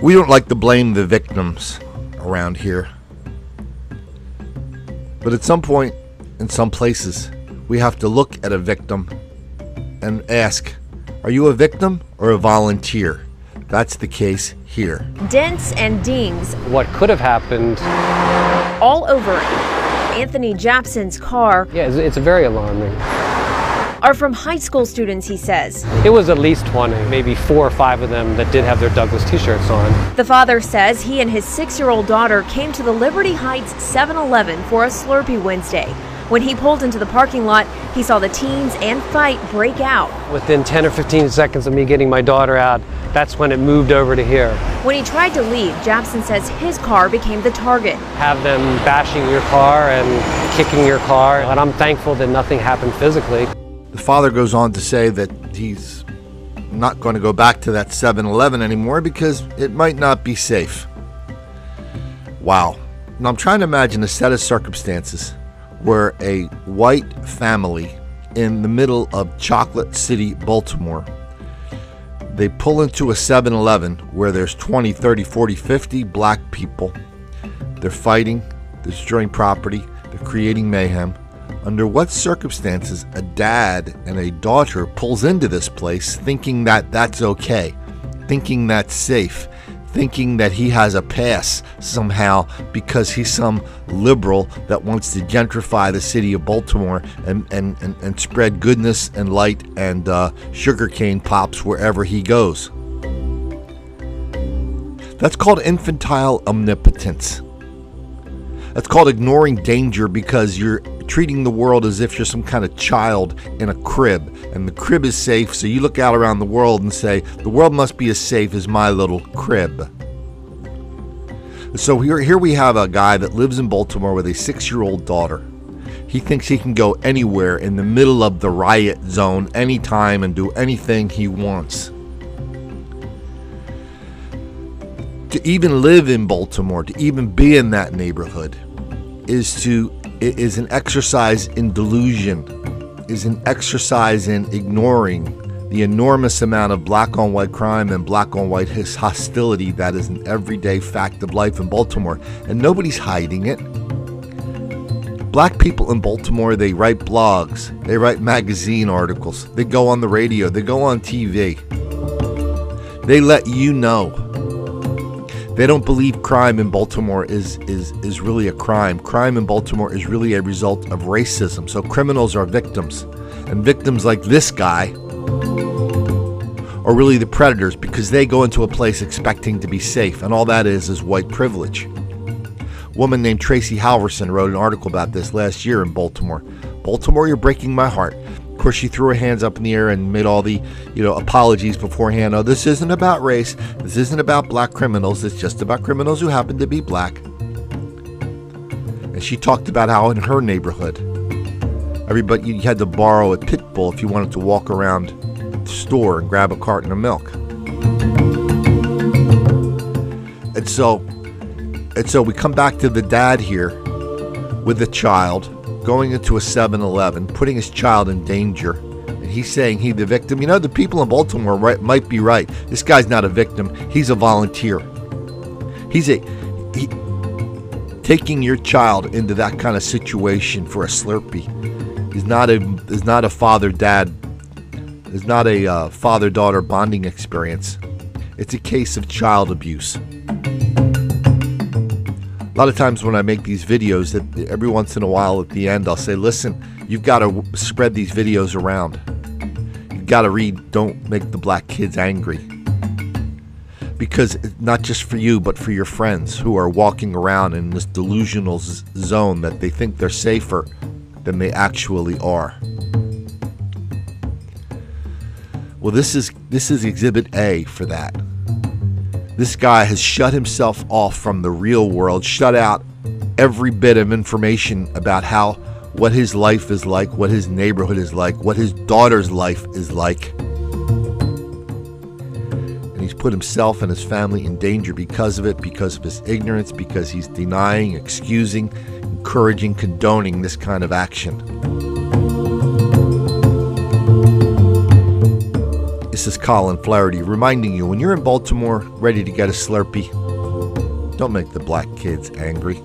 We don't like to blame the victims around here. But at some point, in some places, we have to look at a victim and ask, are you a victim or a volunteer? That's the case here. Dents and dings. What could have happened? All over Anthony Japson's car. Yeah, it's very alarming. Are from high school students, he says. It was at least 20, maybe 4 or 5 of them that did have their Douglas t-shirts on. The father says he and his 6-year-old daughter came to the Liberty Heights 7-Eleven for a Slurpee Wednesday. When he pulled into the parking lot, he saw the teens and fight break out. Within 10 or 15 seconds of me getting my daughter out, that's when it moved over to here. When he tried to leave, Japson says his car became the target. Have them bashing your car and kicking your car, and I'm thankful that nothing happened physically. The father goes on to say that he's not going to go back to that 7-Eleven anymore because it might not be safe. Wow. Now I'm trying to imagine a set of circumstances where a white family in the middle of Chocolate City, Baltimore, they pull into a 7-Eleven where there's 20, 30, 40, 50 black people. They're fighting, they're destroying property, they're creating mayhem. Under what circumstances a dad and a daughter pulls into this place thinking that that's okay, thinking that's safe, thinking that he has a pass somehow because he's some liberal that wants to gentrify the city of Baltimore and spread goodness and light and sugarcane pops wherever he goes. That's called infantile omnipotence. That's called ignoring danger because you're treating the world as if you're some kind of child in a crib, and the crib is safe, so you look out around the world and say, the world must be as safe as my little crib. So here we have a guy that lives in Baltimore with a 6-year-old daughter. He thinks he can go anywhere in the middle of the riot zone anytime and do anything he wants. To even live in Baltimore, to even be in that neighborhood, is an exercise in delusion, is an exercise in ignoring the enormous amount of black on white crime and black on white hostility that is an everyday fact of life in Baltimore, and nobody's hiding it. Black people in Baltimore, they write blogs, they write magazine articles, they go on the radio, they go on TV. They let you know. They don't believe crime in Baltimore is really a crime. Crime in Baltimore is really a result of racism. So criminals are victims. And victims like this guy are really the predators because they go into a place expecting to be safe. And all that is white privilege. A woman named Tracy Halverson wrote an article about this last year in Baltimore. Baltimore, you're breaking my heart. Of course, she threw her hands up in the air and made all the, apologies beforehand. Oh, this isn't about race. This isn't about black criminals. It's just about criminals who happen to be black. And she talked about how in her neighborhood, everybody, you had to borrow a pit bull if you wanted to walk around the store and grab a carton of milk. And so we come back to the dad here with the child going into a 7-Eleven, putting his child in danger, and he's saying he's the victim. The people in Baltimore might be right. This guy's not a victim. He's a volunteer. Taking your child into that kind of situation for a Slurpee is not a father-dad. It's not a father-daughter bonding experience. It's a case of child abuse. A lot of times when I make these videos, that every once in a while at the end I'll say, listen, you've got to spread these videos around. You've got to read Don't Make the Black Kids Angry. Because not just for you, but for your friends who are walking around in this delusional zone that they think they're safer than they actually are. Well, this is Exhibit A for that. This guy has shut himself off from the real world, shut out every bit of information about what his life is like, what his neighborhood is like, what his daughter's life is like. And he's put himself and his family in danger because of it, because of his ignorance, because he's denying, excusing, encouraging, condoning this kind of action. this is Colin Flaherty reminding you, when you're in Baltimore ready to get a Slurpee, don't make the black kids angry.